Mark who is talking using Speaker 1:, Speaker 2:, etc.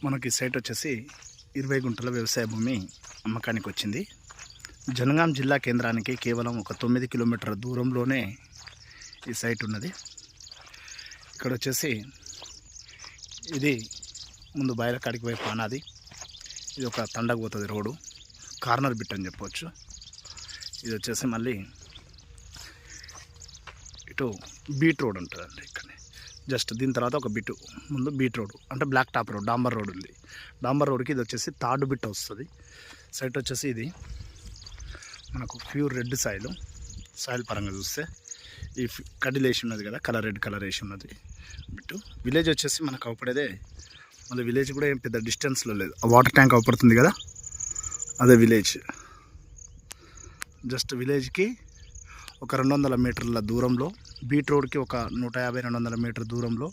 Speaker 1: మనకి సైట్ వచ్చేసి 20 గుంటల వ్యవసాయ భూమి అమ్మకానికి వచ్చింది. జనగాం జిల్లా కేంద్రానికి కేవలం ఒక 9 కిలోమీటర్ల దూరంలోనే ఈ సైట్ ఉన్నది. ఇక్కడ వచ్చేసి ఇది ముందు బయల కాడికి పోయి పానాది, ఇది ఒక తండకు పోతుంది రోడ్డు, కార్నర్ బిట్ అని చెప్పవచ్చు. ఇది వచ్చేసి మళ్ళీ ఇటు బీట్ రోడ్ ఉంటుందండి. ఇక్కడ జస్ట్ దీని తర్వాత ఒక బిట్ ముందు బీట్ రోడ్ అంటే బ్లాక్ టాప్ రోడ్, డాంబర్ రోడ్ ఉంది. డాంబర్ రోడ్కి ఇది వచ్చేసి థర్డ్ బిట్ వస్తుంది. సైట్ వచ్చేసి ఇది మనకు ప్యూర్ రెడ్ సాయిల్ పరంగా చూస్తే ఈ కడ్డీలు వేసి ఉన్నది కదా, రెడ్ కలర్ వేసి ఉన్నది బిట్టు. విలేజ్ వచ్చేసి మనకు అవపడేదే, మళ్ళీ విలేజ్ కూడా ఏం పెద్ద డిస్టెన్స్లో లేదు. ఆ వాటర్ ట్యాంక్ అవపడుతుంది కదా, అదే విలేజ్. జస్ట్ విలేజ్కి ఒక 200 మీటర్ల దూరంలో, బీట్ రోడ్కి ఒక 150-200 మీటర్ దూరంలో